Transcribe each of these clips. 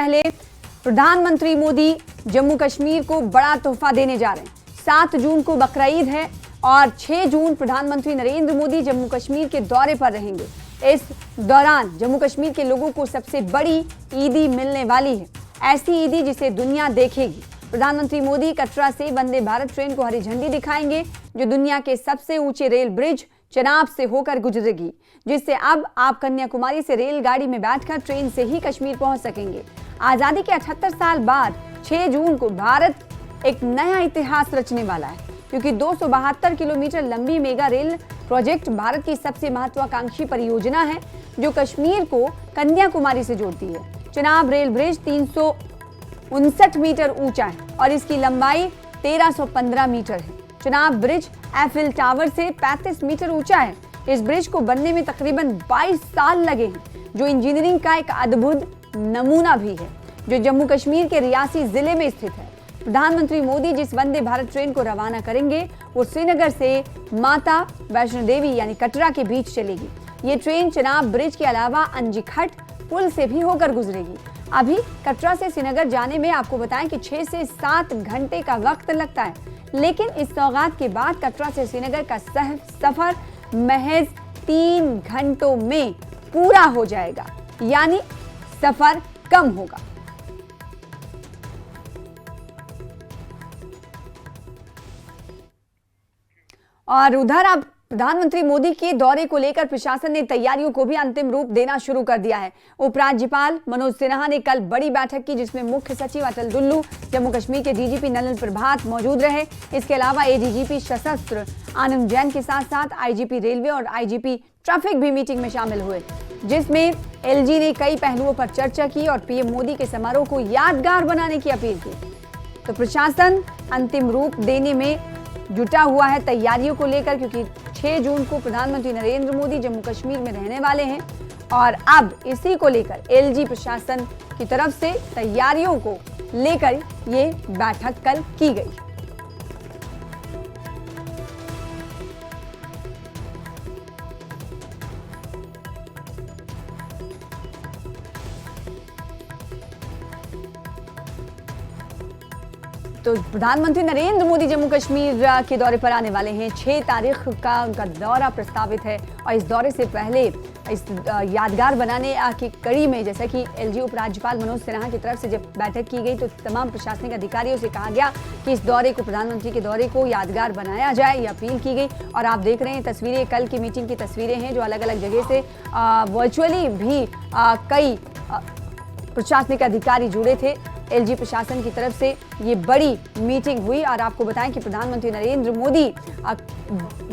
पहले प्रधानमंत्री मोदी जम्मू कश्मीर को बड़ा तोहफा देने जा रहे हैं। 7 जून को बकरा ईद है और 6 जून प्रधानमंत्री नरेंद्र मोदी जम्मू कश्मीर के दौरे पर रहेंगे। इस दौरान जम्मू कश्मीर के लोगों को सबसे बड़ी ईदी मिलने वाली है, ऐसी ईदी जिसे दुनिया देखेगी। प्रधानमंत्री मोदी कटरा से वंदे भारत ट्रेन को हरी झंडी दिखाएंगे, जो दुनिया के सबसे ऊंचे रेल ब्रिज चनाब से होकर गुजरेगी, जिससे अब आप कन्याकुमारी से रेलगाड़ी में बैठकर ट्रेन से ही कश्मीर पहुंच सकेंगे। आजादी के 78 साल बाद 6 जून को भारत एक नया इतिहास रचने वाला है, क्योंकि 272 किलोमीटर लंबी मेगा रेल प्रोजेक्ट भारत की सबसे महत्वाकांक्षी परियोजना है, जो कश्मीर को कन्याकुमारी से जोड़ती है। चनाब रेल ब्रिज 359 मीटर ऊंचा है और इसकी लंबाई 1315 मीटर है। चनाब ब्रिज एफिल टावर से 35 मीटर ऊंचा है। इस ब्रिज को बनने में तकरीबन 22 साल लगे हैं, जो इंजीनियरिंग का एक अद्भुत नमूना भी है, जो जम्मू कश्मीर के रियासी जिले में स्थित है। प्रधानमंत्री मोदी जिस वंदे भारत ट्रेन को रवाना करेंगे, वो श्रीनगर से माता वैष्णो देवी यानी कटरा के बीच चलेगी। ये ट्रेन चनाब ब्रिज के अलावा अंजीखट पुल से भी होकर गुजरेगी। अभी कटरा से श्रीनगर जाने में आपको बताएं कि 6 से 7 घंटे का वक्त लगता है, लेकिन इस सौगात के बाद कटरा से श्रीनगर का सफर महज 3 घंटों में पूरा हो जाएगा, यानी सफर कम होगा। और उधर अब प्रधानमंत्री मोदी के दौरे को लेकर प्रशासन ने तैयारियों को भी अंतिम रूप देना शुरू कर दिया है। उपराज्यपाल मनोज सिन्हा ने कल बड़ी बैठक की, जिसमें मुख्य सचिव अटल डुल्लू, जम्मू कश्मीर के डीजीपी नलिन प्रभात मौजूद रहे। इसके अलावा एडीजीपी सशस्त्र आनंद जैन के साथ साथ आईजीपी रेलवे और आईजीपी ट्रैफिक भी मीटिंग में शामिल हुए, जिसमें एलजी ने कई पहलुओं पर चर्चा की और पीएम मोदी के समारोह को यादगार बनाने की अपील की। तो प्रशासन अंतिम रूप देने में जुटा हुआ है तैयारियों को लेकर, क्योंकि 6 जून को प्रधानमंत्री नरेंद्र मोदी जम्मू कश्मीर में रहने वाले हैं और अब इसी को लेकर एलजी प्रशासन की तरफ से तैयारियों को लेकर ये बैठक कल की गई। तो प्रधानमंत्री नरेंद्र मोदी जम्मू कश्मीर के दौरे पर आने वाले हैं। 6 तारीख का उनका दौरा प्रस्तावित है और इस दौरे से पहले इस यादगार बनाने की कड़ी में, जैसा कि एलजी उपराज्यपाल मनोज सिन्हा की तरफ से जब बैठक की गई, तो तमाम प्रशासनिक अधिकारियों से कहा गया कि इस दौरे को, प्रधानमंत्री के दौरे को यादगार बनाया जाए, ये अपील की गई। और आप देख रहे हैं तस्वीरें, कल की मीटिंग की तस्वीरें हैं, जो अलग अलग जगह से वर्चुअली भी कई प्रशासनिक अधिकारी जुड़े थे। एलजी प्रशासन की तरफ से ये बड़ी मीटिंग हुई और आपको बताएं कि प्रधानमंत्री नरेंद्र मोदी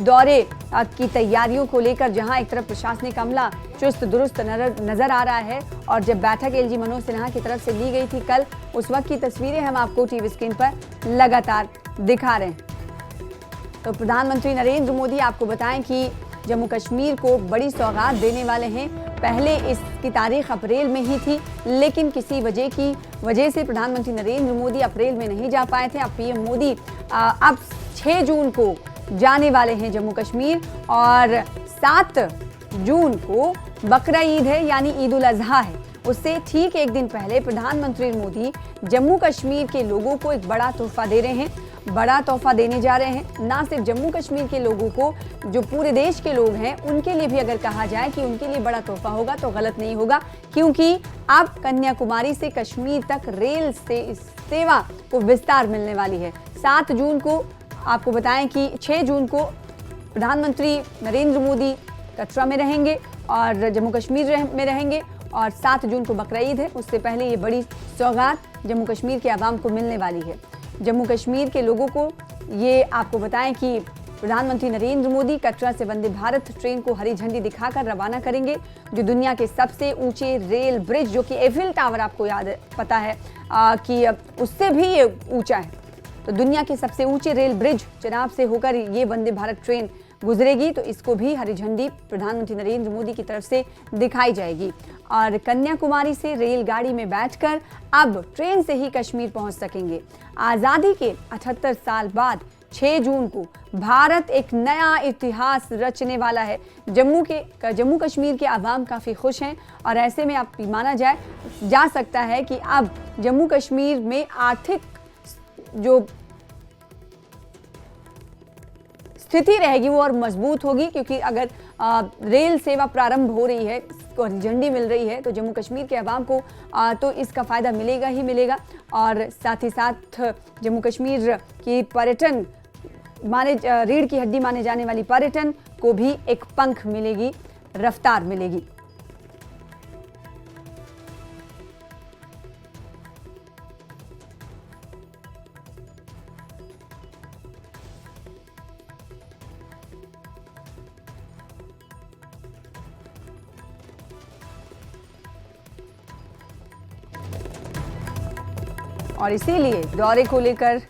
दौरे की तैयारियों को लेकर जहां एक तरफ प्रशासनिक अमला चुस्त दुरुस्त नजर आ रहा है, और जब बैठक एलजी मनोज सिन्हा की तरफ से ली गई थी कल, उस वक्त की तस्वीरें हम आपको टीवी स्क्रीन पर लगातार दिखा रहे हैं। तो प्रधानमंत्री नरेंद्र मोदी आपको बताएं कि जम्मू कश्मीर को बड़ी सौगात देने वाले हैं। पहले इसकी तारीख अप्रैल में ही थी, लेकिन किसी वजह से प्रधानमंत्री नरेंद्र मोदी अप्रैल में नहीं जा पाए थे। अब पीएम मोदी अब 6 जून को जाने वाले हैं जम्मू कश्मीर और 7 जून को बकरा ईद है, यानी ईद उल अजहा है। उससे ठीक एक दिन पहले प्रधानमंत्री मोदी जम्मू कश्मीर के लोगों को एक बड़ा तोहफा दे रहे हैं, बड़ा तोहफा देने जा रहे हैं। ना सिर्फ जम्मू कश्मीर के लोगों को, जो पूरे देश के लोग हैं, उनके लिए भी अगर कहा जाए कि उनके लिए बड़ा तोहफा होगा तो गलत नहीं होगा, क्योंकि अब कन्याकुमारी से कश्मीर तक रेल से इस सेवा को विस्तार मिलने वाली है। 7 जून को आपको बताएं कि 6 जून को प्रधानमंत्री नरेंद्र मोदी कटरा में रहेंगे और जम्मू कश्मीर में रहेंगे, और 7 जून को बकरा ईद है। उससे पहले ये बड़ी सौगात जम्मू कश्मीर के आवाम को मिलने वाली है। जम्मू कश्मीर के लोगों को ये आपको बताएं कि प्रधानमंत्री नरेंद्र मोदी कटरा से वंदे भारत ट्रेन को हरी झंडी दिखाकर रवाना करेंगे, जो दुनिया के सबसे ऊंचे रेल ब्रिज, जो कि एफिल टावर आपको पता है कि उससे भी ये ऊंचा है, तो दुनिया के सबसे ऊंचे रेल ब्रिज चनाब से होकर ये वंदे भारत ट्रेन गुजरेगी, तो इसको भी हरी झंडी प्रधानमंत्री नरेंद्र मोदी की तरफ से दिखाई जाएगी। और कन्याकुमारी से रेलगाड़ी में बैठकर अब ट्रेन से ही कश्मीर पहुंच सकेंगे। आज़ादी के 78 साल बाद 6 जून को भारत एक नया इतिहास रचने वाला है। जम्मू कश्मीर के आवाम काफ़ी खुश हैं और ऐसे में अब माना जा सकता है कि अब जम्मू कश्मीर में आर्थिक जो स्थिति रहेगी वो और मजबूत होगी, क्योंकि अगर रेल सेवा प्रारंभ हो रही है और झंडी मिल रही है तो जम्मू कश्मीर के अवाम को तो इसका फ़ायदा मिलेगा ही मिलेगा। और साथ ही साथ जम्मू कश्मीर की पर्यटन रीढ़ की हड्डी माने जाने वाली पर्यटन को भी एक पंख मिलेगी, रफ्तार मिलेगी। और इसीलिए दौरे को लेकर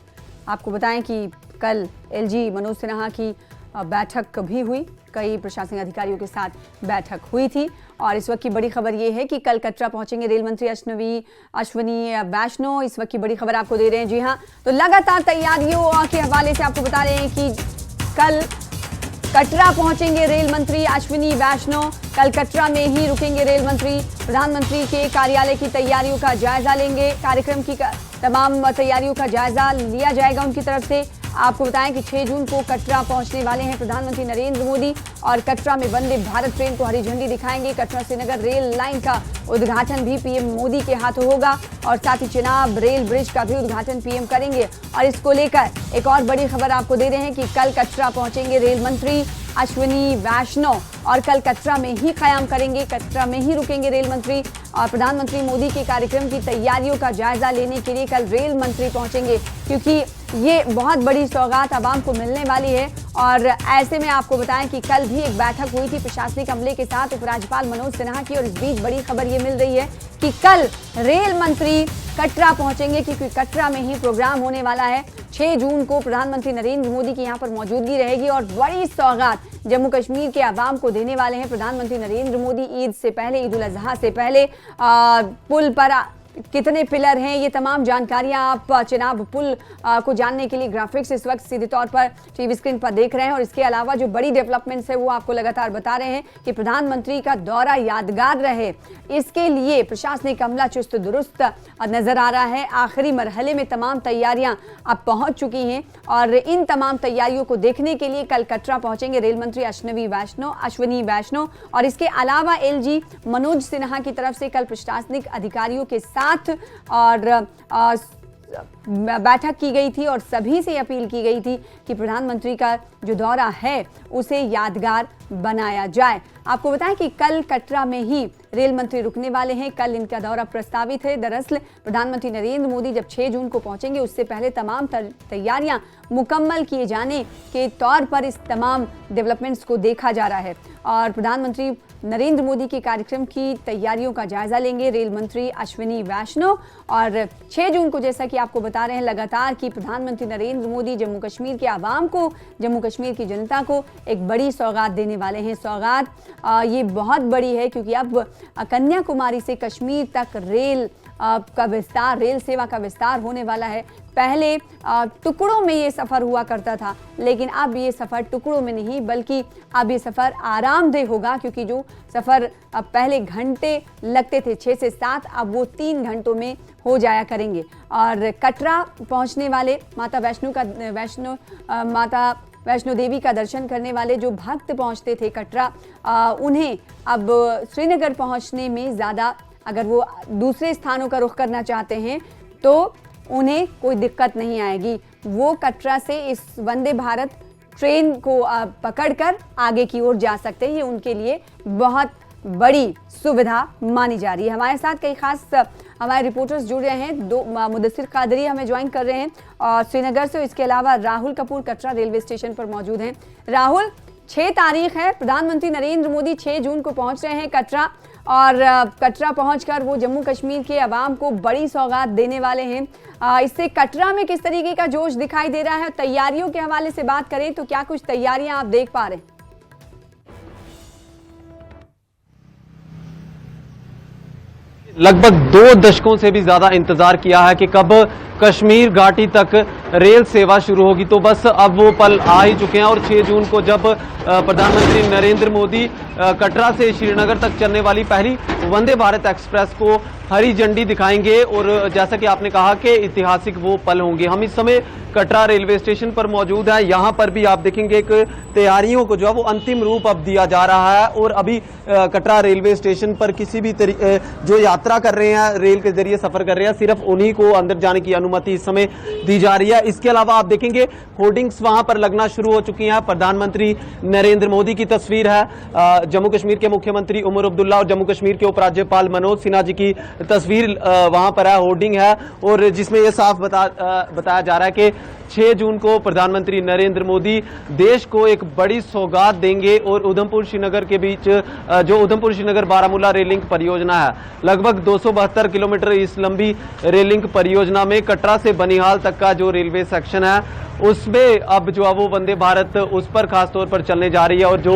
आपको बताएं कि कल एलजी मनोज सिन्हा की बैठक भी हुई, कई प्रशासनिक अधिकारियों के साथ बैठक हुई थी। और इस वक्त की बड़ी खबर ये है कि कल कटरा पहुंचेंगे रेल मंत्री अश्विनी वैष्णव। इस वक्त की बड़ी खबर आपको दे रहे हैं। जी हाँ, तो लगातार तैयारियों के हवाले से आपको बता रहे हैं कि कल कटरा पहुंचेंगे रेल मंत्री अश्विनी वैष्णव। कल कटरा में ही रुकेंगे रेल मंत्री, प्रधानमंत्री के कार्यालय की तैयारियों का जायजा लेंगे। कार्यक्रम की तमाम तैयारियों का जायजा लिया जाएगा उनकी तरफ से। आपको बताएं कि 6 जून को कटरा पहुंचने वाले हैं प्रधानमंत्री नरेंद्र मोदी और कटरा में वंदे भारत ट्रेन को हरी झंडी दिखाएंगे। कटरा श्रीनगर रेल लाइन का उद्घाटन भी पीएम मोदी के हाथों होगा और साथ ही चिनाब रेल ब्रिज का भी उद्घाटन पीएम करेंगे। और इसको लेकर एक और बड़ी खबर आपको दे रहे हैं कि कल कटरा पहुंचेंगे रेल मंत्री अश्विनी वैष्णव और कल कटरा में ही क़याम करेंगे, कटरा में ही रुकेंगे रेल मंत्री। और प्रधानमंत्री मोदी के कार्यक्रम की तैयारियों का जायजा लेने के लिए कल रेल मंत्री पहुंचेंगे, क्योंकि ये बहुत बड़ी सौगात आवाम को मिलने वाली है। और ऐसे में आपको बताएं कि कल भी एक बैठक हुई थी प्रशासनिक अमले के साथ उपराज्यपाल मनोज सिन्हा की, और इस बीच बड़ी खबर ये मिल रही है कि कल रेल मंत्री कटरा पहुंचेंगे, क्योंकि कटरा में ही प्रोग्राम होने वाला है। 6 जून को प्रधानमंत्री नरेंद्र मोदी की यहाँ पर मौजूदगी रहेगी और बड़ी सौगात जम्मू कश्मीर के आवाम को देने वाले हैं प्रधानमंत्री नरेंद्र मोदी। ईद से पहले, ईद उल अजहा से पहले पुल पर कितने पिलर हैं, ये तमाम जानकारियां आप चिनाब पुल को जानने के लिए ग्राफिक्स इस वक्त सीधे तौर पर टीवी स्क्रीन पर देख रहे हैं। और इसके अलावा जो बड़ी डेवलपमेंट्स है वो आपको लगातार बता रहे हैं कि प्रधानमंत्री का दौरा यादगार रहे, इसके लिए प्रशासनिक अमला चुस्त दुरुस्त नजर आ रहा है। आखिरी मरहले में तमाम तैयारियां अब पहुंच चुकी हैं और इन तमाम तैयारियों को देखने के लिए कल कटरा पहुंचेंगे रेल मंत्री अश्विनी वैष्णव। और इसके अलावा एलजी मनोज सिन्हा की तरफ से कल प्रशासनिक अधिकारियों के साथ और बैठक की गई थी और सभी से अपील की गई थी कि प्रधानमंत्री का जो दौरा है उसे यादगार बनाया जाए। आपको बताएं कि कल कटरा में ही रेल मंत्री रुकने वाले हैं, कल इनका दौरा प्रस्तावित है। दरअसल प्रधानमंत्री नरेंद्र मोदी जब 6 जून को पहुंचेंगे उससे पहले तमाम तैयारियां मुकम्मल किए जाने के तौर पर इस तमाम डेवलपमेंट्स को देखा जा रहा है। और प्रधानमंत्री नरेंद्र मोदी के कार्यक्रम की तैयारियों का जायजा लेंगे रेल मंत्री अश्विनी वैष्णव। और 6 जून को जैसा कि आपको बता रहे हैं लगातार कि प्रधानमंत्री नरेंद्र मोदी जम्मू कश्मीर के आवाम को, जम्मू कश्मीर की जनता को एक बड़ी सौगात देने वाले हैं। सौगात ये बहुत बड़ी है क्योंकि अब कन्याकुमारी से कश्मीर तक रेल का विस्तार, रेल सेवा का विस्तार होने वाला है। पहले टुकड़ों में ये सफ़र हुआ करता था, लेकिन अब ये सफ़र टुकड़ों में नहीं बल्कि अब ये सफ़र आरामदेह होगा, क्योंकि जो सफ़र पहले घंटे लगते थे 6 से 7 अब वो 3 घंटों में हो जाया करेंगे। और कटरा पहुंचने वाले माता वैष्णो देवी का दर्शन करने वाले जो भक्त पहुंचते थे कटरा, उन्हें अब श्रीनगर पहुंचने में ज़्यादा, अगर वो दूसरे स्थानों का रुख करना चाहते हैं तो उन्हें कोई दिक्कत नहीं आएगी। वो कटरा से इस वंदे भारत ट्रेन को पकड़कर आगे की ओर जा सकते हैं। ये उनके लिए बहुत बड़ी सुविधा मानी जा रही है। हमारे साथ कई खास हमारे रिपोर्टर्स जुड़ रहे हैं। 2 मुदस्सिर कादरी हमें ज्वाइन कर रहे हैं और श्रीनगर से, इसके अलावा राहुल कपूर कटरा रेलवे स्टेशन पर मौजूद हैं। राहुल, 6 तारीख है, प्रधानमंत्री नरेंद्र मोदी 6 जून को पहुंच रहे हैं कटरा और कटरा पहुंचकर वो जम्मू कश्मीर के अवाम को बड़ी सौगात देने वाले हैं। इससे कटरा में किस तरीके का जोश दिखाई दे रहा है? तैयारियों के हवाले से बात करें तो क्या कुछ तैयारियां आप देख पा रहे हैं? लगभग 2 दशकों से भी ज्यादा इंतजार किया है कि कब कश्मीर घाटी तक रेल सेवा शुरू होगी। तो बस अब वो पल आ ही चुके हैं और 6 जून को जब प्रधानमंत्री नरेंद्र मोदी कटरा से श्रीनगर तक चलने वाली पहली वंदे भारत एक्सप्रेस को हरी झंडी दिखाएंगे और जैसा कि आपने कहा कि ऐतिहासिक वो पल होंगे। हम इस समय कटरा रेलवे स्टेशन पर मौजूद हैं। यहाँ पर भी आप देखेंगे कि तैयारियों को जो है वो अंतिम रूप अब दिया जा रहा है और अभी कटरा रेलवे स्टेशन पर किसी भी जो यात्रा कर रहे हैं, रेल के जरिए सफर कर रहे हैं, सिर्फ उन्हीं को अंदर जाने की अनुमति इस समय दी जा रही है। इसके अलावा आप देखेंगे होर्डिंग्स वहां पर लगना शुरू हो चुकी हैं। प्रधानमंत्री नरेंद्र मोदी की तस्वीर है, जम्मू कश्मीर के मुख्यमंत्री उमर अब्दुल्ला और जम्मू कश्मीर के उपराज्यपाल मनोज सिन्हा जी की तस्वीर वहां पर है, होर्डिंग है और जिसमें यह साफ बताया जा रहा है कि 6 जून को प्रधानमंत्री नरेंद्र मोदी देश को एक बड़ी सौगात देंगे और उधमपुर श्रीनगर के बीच जो उधमपुर श्रीनगर बारामूला रेल लिंक परियोजना है, लगभग 272 किलोमीटर इस लंबी रेल लिंक परियोजना में कटरा से बनिहाल तक का जो रेलवे सेक्शन है उसमें अब जो है वो वंदे भारत उस पर खास तौर पर चलने जा रही है और जो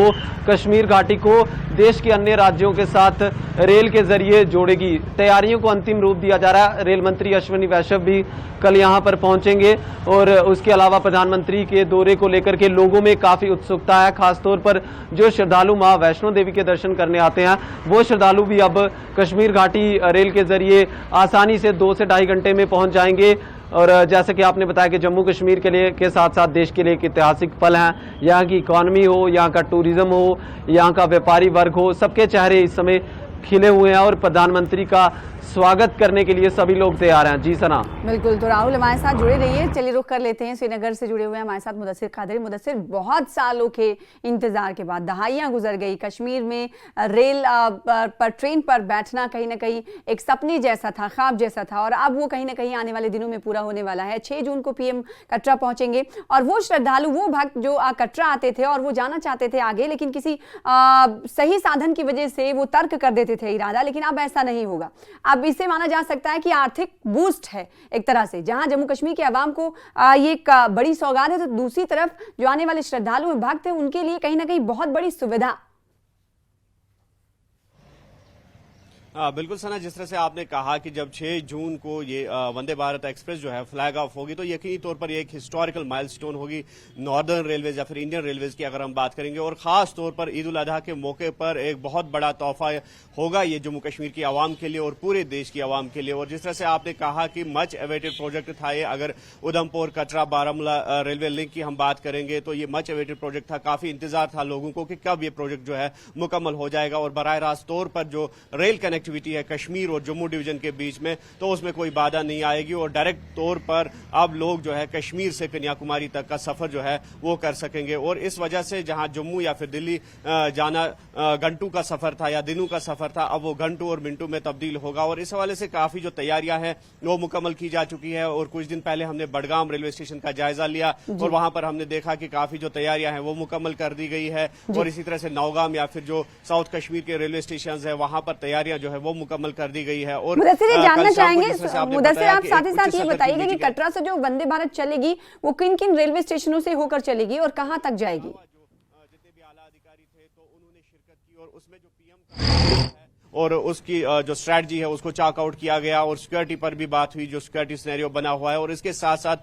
कश्मीर घाटी को देश के अन्य राज्यों के साथ रेल के जरिए जोड़ेगी। तैयारियों को अंतिम रूप दिया जा रहा है। रेल मंत्री अश्विनी वैष्णव भी कल यहां पर पहुंचेंगे और उसके अलावा प्रधानमंत्री के दौरे को लेकर के लोगों में काफी उत्सुकता है। खासतौर पर जो श्रद्धालु मां वैष्णो देवी के दर्शन करने आते हैं वो श्रद्धालु भी अब कश्मीर घाटी रेल के जरिए आसानी से 2 से 2.5 घंटे में पहुंच जाएंगे। और जैसे कि आपने बताया कि जम्मू कश्मीर के लिए के साथ साथ देश के लिए एक ऐतिहासिक पल है। यहाँ की इकॉनमी हो, यहाँ का टूरिज्म हो, यहाँ का व्यापारी वर्ग हो, सबके चेहरे इस समय खिले हुए हैं और प्रधानमंत्री का स्वागत करने के लिए सभी लोग तैयार हैं। जी सना। बिल्कुल, तो राहुल हमारे साथ जुड़े रहिए। चलिए रुक कर लेते हैं, श्रीनगर से जुड़े हुए हैं हमारे साथ मुदस्सिर कादरी। मुदस्सिर, बहुत सालों के इंतजार के बाद दहाइयां गुजर गई, कश्मीर में रेल पर ट्रेन पर बैठना कहीं ना कहीं एक सपने जैसा था, ख्वाब जैसा था और अब वो कहीं ना कहीं आने वाले दिनों में पूरा होने वाला है। 6 जून को पीएम कटरा पहुंचेंगे और वो श्रद्धालु, वो भक्त जो कटरा आते थे और वो जाना चाहते थे आगे, लेकिन किसी सही साधन की वजह से वो तर्क कर देते थे इरादा, लेकिन अब ऐसा नहीं होगा। अब इससे माना जा सकता है कि आर्थिक बूस्ट है एक तरह से, जहां जम्मू कश्मीर के आवाम को ये एक बड़ी सौगात है, तो दूसरी तरफ जो आने वाले श्रद्धालु भक्त हैं उनके लिए कहीं ना कहीं बहुत बड़ी सुविधा। बिल्कुल सना, जिस तरह से आपने कहा कि जब 6 जून को ये वंदे भारत एक्सप्रेस जो है फ्लैग ऑफ होगी तो यकीनी तौर पर एक हिस्टोरिकल माइलस्टोन होगी नॉर्दर्न रेलवेज या फिर इंडियन रेलवेज की अगर हम बात करेंगे और खास तौर पर ईद उल अजहा के मौके पर एक बहुत बड़ा तोहफा होगा ये जम्मू कश्मीर की आवाम के लिए और पूरे देश की आवाम के लिए। और जिस तरह से आपने कहा कि मच अवेटेड प्रोजेक्ट था ये, अगर उधमपुर कटरा बारामूला रेलवे लिंक की हम बात करेंगे तो ये मच अवेटेड प्रोजेक्ट था। काफी इंतजार था लोगों को कि कब ये प्रोजेक्ट जो है मुकम्मल हो जाएगा और बराह रास्त तौर पर जो रेल कनेक्टिविटी है कश्मीर और जम्मू डिवीजन के बीच में तो उसमें कोई बाधा नहीं आएगी और डायरेक्ट तौर पर अब लोग जो है कश्मीर से कन्याकुमारी तक का सफर जो है वो कर सकेंगे। और इस वजह से जहां जम्मू या फिर दिल्ली जाना घंटों का सफर था या दिनों का सफर था, अब वो घंटों और मिनटों में तब्दील होगा और इस हवाले से काफी जो तैयारियां हैं वो मुकम्मल की जा चुकी है। और कुछ दिन पहले हमने बडगाम रेलवे स्टेशन का जायजा लिया और वहां पर हमने देखा कि काफी जो तैयारियां हैं वो मुकम्मल कर दी गई है और इसी तरह से नौगाम या फिर जो साउथ कश्मीर के रेलवे स्टेशन है वहां पर तैयारियां जो है वो मुकम्मल कर दी गई है। और मुदस्सिर, ये जानना चाहेंगे, मुदस्सिर आप साथ ही साथ ये बताइएगा कि कटरा से जो वंदे भारत चलेगी वो किन किन रेलवे स्टेशनों से होकर चलेगी और कहां तक जाएगी? जितने भी आला अधिकारी थे तो उन्होंने शिरकत की और उसमें जो पीएम और उसकी जो स्ट्रैटेजी है उसको चॉक आउट किया गया और सिक्योरिटी पर भी बात हुई, जो सिक्योरिटी सिनेरियो बना हुआ है और इसके साथ साथ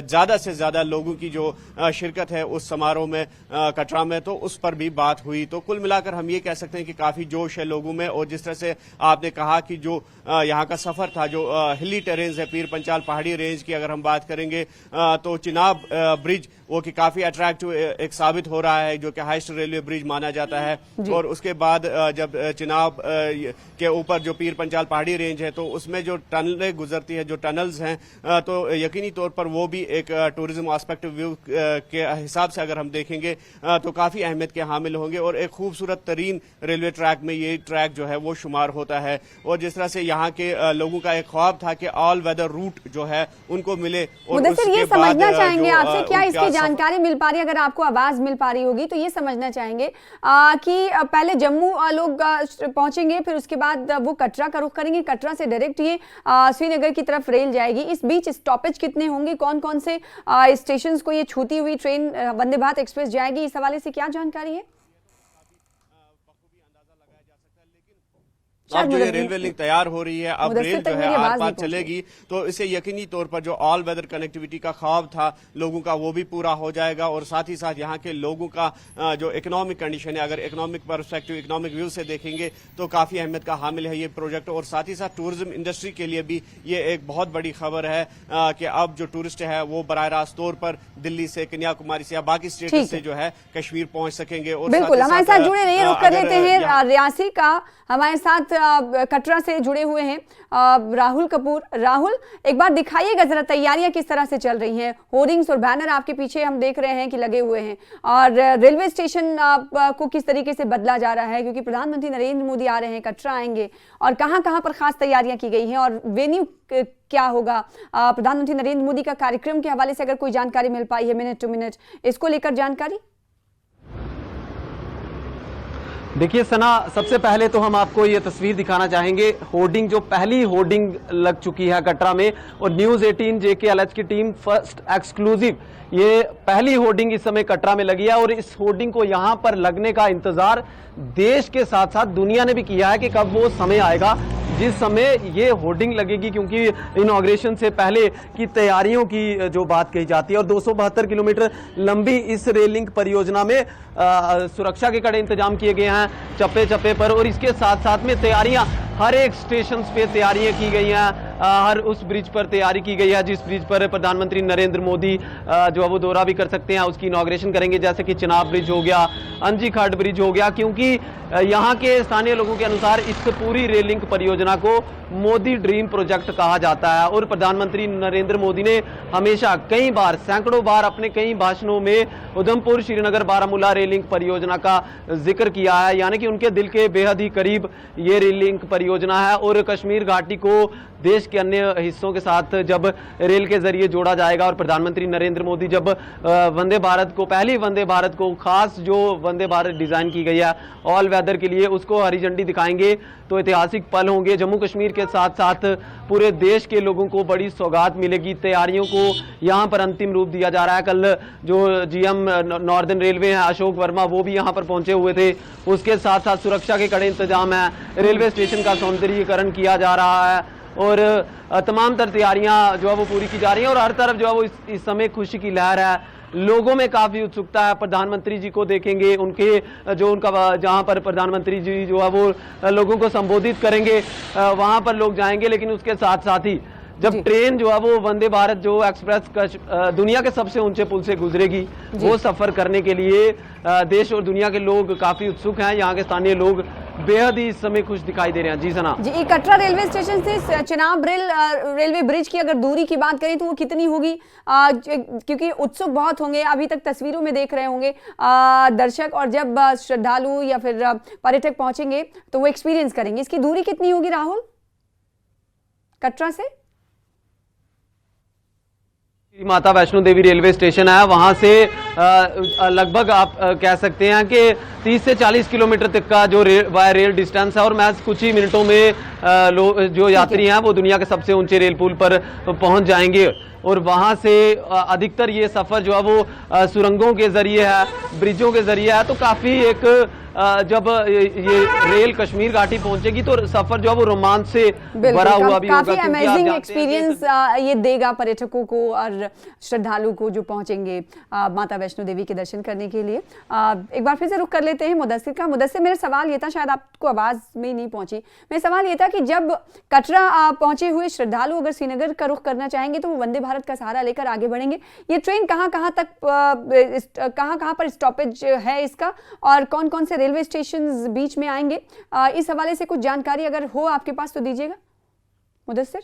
ज्यादा से ज्यादा लोगों की जो शिरकत है उस समारोह में कटरा में तो उस पर भी बात हुई। तो कुल मिलाकर हम ये कह सकते हैं कि काफी जोश है लोगों में। और जिस तरह से आपने कहा कि जो यहाँ का सफर था, जो हिली टेरेन्स है, पीर पंचाल पहाड़ी रेंज की अगर हम बात करेंगे तो चिनाब ब्रिज वो कि काफी अट्रैक्टिव एक साबित हो रहा है, जो कि हाईएस्ट रेलवे ब्रिज माना जाता है। और उसके बाद जब चिनाब के ऊपर जो पीर पंचाल पहाड़ी रेंज है तो उसमें जो टनलें गुजरती है, जो टनल्स हैं, तो यकीनी तौर पर वो भी एक टूरिज्म एस्पेक्ट व्यू के हिसाब से अगर हम देखेंगे तो काफी अहमियत के हामिल होंगे और एक खूबसूरत तरीन रेलवे ट्रैक में ये ट्रैक जो है वो शुमार होता है। और जिस तरह से यहाँ के लोगों का एक ख्वाब था कि ऑल वेदर रूट जो है उनको मिले। और ये समझना चाहेंगे आपसे, क्या इसकी जानकारी मिल पा रही है? अगर आपको आवाज मिल पा रही होगी तो ये समझना चाहेंगे कि पहले जम्मू लोग पहुंचेंगे, फिर उसके बाद वो कटरा का रुख करेंगे, कटरा से डायरेक्ट ये श्रीनगर की तरफ रेल जाएगी। इस बीच स्टॉपेज कितने होंगे, कौन कौन से स्टेशन को ये छूती हुई ट्रेन वंदे भारत एक्सप्रेस जाएगी, इस हवाले से क्या जानकारी है? अब जो ये रेलवे लिंक तैयार हो रही है, अब रेल जो है आर पार चलेगी, तो इसे यकीनी तौर पर जो ऑल वेदर कनेक्टिविटी का ख्वाब था लोगों का वो भी पूरा हो जाएगा। और साथ ही साथ यहाँ के लोगों का जो इकोनॉमिक कंडीशन है, अगर इकोनॉमिक परस्पेक्टिव, इकोनॉमिक व्यू से देखेंगे तो काफी अहमियत का हामिल है ये प्रोजेक्ट। और साथ ही साथ टूरिज्म इंडस्ट्री के लिए भी ये एक बहुत बड़ी खबर है कि अब जो टूरिस्ट है वो बराह रास्त तौर पर दिल्ली से, कन्याकुमारी से या बाकी स्टेट से जो है कश्मीर पहुंच सकेंगे। और बिल्कुल हमारे साथ जुड़े रहिए, रुक कर लेते हैं रियासी का। हमारे साथ कटरा से जुड़े हुए हैं राहुल कपूर। राहुल, एक बार दिखाइएगा जरा तैयारियां किस तरह से चल रही हैं। होर्डिंग्स और बैनर आपके पीछे हम देख रहे हैं कि लगे हुए हैं, और रेलवे स्टेशन को किस तरीके से बदला जा रहा है, क्योंकि प्रधानमंत्री नरेंद्र मोदी आ रहे हैं, कटरा आएंगे, और कहां कहां पर खास तैयारियां की गई हैं और वेन्यू क्या होगा। प्रधानमंत्री नरेंद्र मोदी का कार्यक्रम के हवाले से अगर कोई जानकारी मिल पाई है मिनट टू मिनट, इसको लेकर जानकारी। देखिए सना, सबसे पहले तो हम आपको ये तस्वीर दिखाना चाहेंगे। होर्डिंग, जो पहली होर्डिंग लग चुकी है कटरा में, और न्यूज 18 JKLH की टीम फर्स्ट एक्सक्लूसिव ये पहली होर्डिंग इस समय कटरा में लगी है। और इस होर्डिंग को यहां पर लगने का इंतजार देश के साथ साथ दुनिया ने भी किया है कि कब वो समय आएगा जिस समय ये होर्डिंग लगेगी, क्योंकि इनॉग्रेशन से पहले की तैयारियों की जो बात कही जाती है। और 272 किलोमीटर लंबी इस रेल लिंक परियोजना में सुरक्षा के कड़े इंतजाम किए गए हैं चप्पे चप्पे पर, और इसके साथ साथ में तैयारियां हर एक स्टेशन पे तैयारियां की गई हैं। हर उस ब्रिज पर तैयारी की गई है जिस ब्रिज पर प्रधानमंत्री नरेंद्र मोदी जो है वो दौरा भी कर सकते हैं, उसकी इनॉग्रेशन करेंगे, जैसे कि चिनाब ब्रिज हो गया, अंजी घाट ब्रिज हो गया। क्योंकि यहाँ के स्थानीय लोगों के अनुसार इस पूरी रेल लिंक परियोजना को मोदी ड्रीम प्रोजेक्ट कहा जाता है। और प्रधानमंत्री नरेंद्र मोदी ने हमेशा कई बार, सैकड़ों बार अपने कई भाषणों में उधमपुर श्रीनगर बारामूला रेल लिंक परियोजना का जिक्र किया है, यानी कि उनके दिल के बेहद ही करीब ये रेल लिंक परियोजना है। और कश्मीर घाटी को देश के अन्य हिस्सों के साथ जब रेल के जरिए जोड़ा जाएगा, और प्रधानमंत्री नरेंद्र मोदी जब वंदे भारत को, पहली वंदे भारत को, खास जो वंदे भारत डिजाइन की गई है ऑल वेदर के लिए, उसको हरी झंडी दिखाएंगे तो ऐतिहासिक पल होंगे। जम्मू कश्मीर के साथ साथ पूरे देश के लोगों को बड़ी सौगात मिलेगी। तैयारियों को यहां पर अंतिम रूप दिया जा रहा है। कल जो GM नॉर्दर्न रेलवे है अशोक वर्मा, वो भी यहां पर पहुंचे हुए थे। उसके साथ साथ सुरक्षा के कड़े इंतजाम है, रेलवे स्टेशन का सौंदर्यीकरण किया जा रहा है, और तमाम तर तैयारियां जो है वो पूरी की जा रही हैं। और हर तरफ जो है वो इस समय खुशी की लहर है, लोगों में काफी उत्सुकता है। प्रधानमंत्री जी को देखेंगे, उनके जो उनका जहां पर प्रधानमंत्री जी जो है वो लोगों को संबोधित करेंगे, वहां पर लोग जाएंगे। लेकिन उसके साथ साथ ही जब ट्रेन जो है वो वंदे भारत जो एक्सप्रेस दुनिया के सबसे ऊंचे पुल से गुजरेगी, वो सफर करने के लिए देश और दुनिया के लोग काफी उत्सुक हैं। यहाँ के स्थानीय लोग बेहद ही इस समय खुश दिखाई दे रहे हैं। जी सना जी, कटरा रेलवे स्टेशन से चिनाब रेलवे ब्रिज की अगर दूरी की बात करें तो वो कितनी होगी, क्योंकि उत्सुक बहुत होंगे, अभी तक तस्वीरों में देख रहे होंगे दर्शक, और जब श्रद्धालु या फिर पर्यटक पहुंचेंगे तो वो एक्सपीरियंस करेंगे। इसकी दूरी कितनी होगी राहुल, कटरा से? माता वैष्णो देवी रेलवे स्टेशन है, वहां से लगभग आप कह सकते हैं कि 30 से 40 किलोमीटर तक का जो रेल डिस्टेंस है। और मैं कुछ ही मिनटों में जो यात्री हैं वो दुनिया के सबसे ऊंचे रेल पुल पर पहुंच जाएंगे। और वहां से अधिकतर ये सफर जो है वो सुरंगों के जरिए है, ब्रिजों के जरिए है। तो काफी एक जब ये रेल कश्मीर घाटी पहुंचेगी तो सफर जो है वो रोमांच से भरा हुआ भी होगा। काफी अमेजिंग एक्सपीरियंस ये देगा पर्यटकों को और श्रद्धालु को जो पहुंचेंगे माता वैष्णो देवी के दर्शन करने के लिए। एक बार फिर से रुख कर लेते हैं मुदस्सिर का। मुदस्सिर, मेरा सवाल ये था, शायद आपको आवाज में नहीं पहुंची, मेरा सवाल ये था कि जब कटरा पहुंचे हुए श्रद्धालु अगर श्रीनगर का रुख करना चाहेंगे तो वो वंदे भारत का सहारा लेकर आगे बढ़ेंगे। ये ट्रेन कहाँ पर स्टॉपेज है इसका, और कौन कौन से रेलवे स्टेशन बीच में आएंगे, इस हवाले से कुछ जानकारी अगर हो आपके पास तो दीजिएगा मुदस्सिर।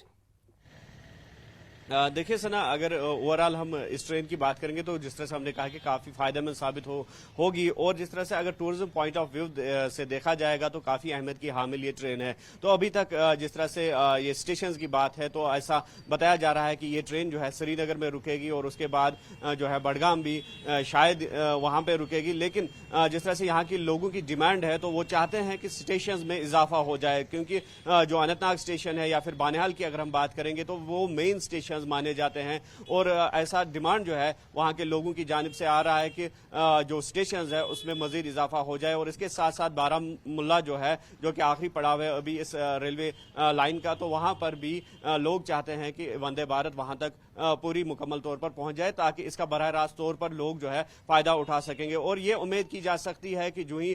देखिए सना, अगर ओवरऑल हम इस ट्रेन की बात करेंगे तो जिस तरह से हमने कहा कि काफी फायदेमंद साबित होगी, और जिस तरह से अगर टूरिज्म पॉइंट ऑफ व्यू से देखा जाएगा तो काफी अहमियत की हामिल ये ट्रेन है। तो अभी तक जिस तरह से ये स्टेशन की बात है तो ऐसा बताया जा रहा है कि ये ट्रेन जो है श्रीनगर में रुकेगी और उसके बाद जो है बडगाम भी शायद वहां पर रुकेगी। लेकिन जिस तरह से यहाँ की लोगों की डिमांड है तो वो चाहते हैं कि स्टेशन में इजाफा हो जाए, क्योंकि जो अनंतनाग स्टेशन है या फिर बानिहाल की अगर हम बात करेंगे तो वो मेन स्टेशन स्टेशन माने जाते हैं और ऐसा डिमांड जो है वहां के लोगों की जानिब से आ रहा है कि जो स्टेशन है उसमें मजीद इजाफा हो जाए। और इसके साथ साथ बारामुल्ला जो है, जो कि आखिरी पड़ाव है अभी इस रेलवे लाइन का, तो वहां पर भी लोग चाहते हैं कि वंदे भारत वहां तक पूरी मुकम्मल तौर पर पहुंच जाए ताकि इसका बराह रास्त तौर पर लोग जो है फायदा उठा सकेंगे। और ये उम्मीद की जा सकती है कि जो ही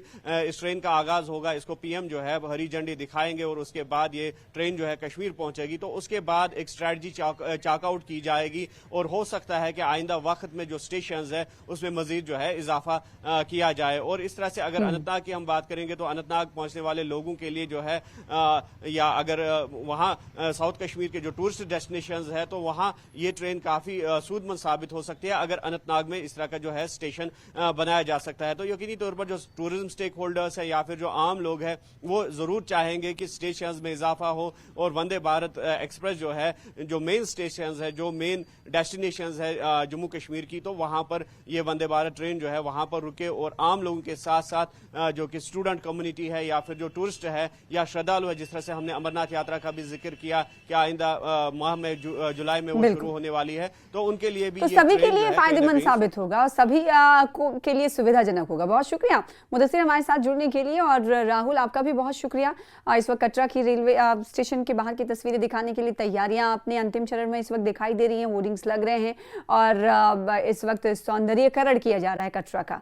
इस ट्रेन का आगाज होगा, इसको पीएम जो है हरी झंडी दिखाएंगे और उसके बाद ये ट्रेन जो है कश्मीर पहुंचेगी, तो उसके बाद एक स्ट्रैटेजी चाकआउट की जाएगी और हो सकता है कि आइंदा वक्त में जो स्टेशन है उसमें मजीद जो है इजाफा किया जाए। और इस तरह से अगर अनंतनाग की हम बात करेंगे तो अनंतनाग पहुंचने वाले लोगों के लिए जो है या अगर वहां साउथ कश्मीर के जो टूरिस्ट डेस्टिनेशन है तो वहां ये ट्रेन काफी सूदमंद साबित हो सकती है अगर अनंतनाग में इस तरह का जो है स्टेशन बनाया जा सकता है। तो यकीनी तौर पर जो टूरिज्म स्टेक होल्डर्स है या फिर जो आम लोग हैं वो जरूर चाहेंगे कि स्टेशन में इजाफा हो और वंदे भारत एक्सप्रेस जो है, जो मेन स्टेशन है, जो मेन डेस्टिनेशन है जम्मू कश्मीर की, तो वहां पर ये वंदे भारत ट्रेन जो है वहां पर रुके और आम लोगों के साथ साथ जो कि स्टूडेंट कम्युनिटी है या फिर जो टूरिस्ट है या श्रद्धालु है, जिस तरह से हमने अमरनाथ यात्रा का भी जिक्र किया कि आइंदा माह में जुलाई में वो शुरू होने वाली है, तो उनके लिए भी तो सभी के लिए फायदेमंद साबित होगा और सभी के लिए सुविधाजनक होगा। बहुत शुक्रिया मुदस्सिर हमारे साथ जुड़ने के लिए। और राहुल, आपका भी बहुत शुक्रिया इस वक्त कटरा की रेलवे स्टेशन के बाहर की तस्वीरें दिखाने के लिए। तैयारियां अपने अंतिम चरण में इस वक्त दिखाई दे रही हैं, होर्डिंग्स लग रहे हैं और इस वक्त सौंदर्यीकरण किया जा रहा है कटरा का।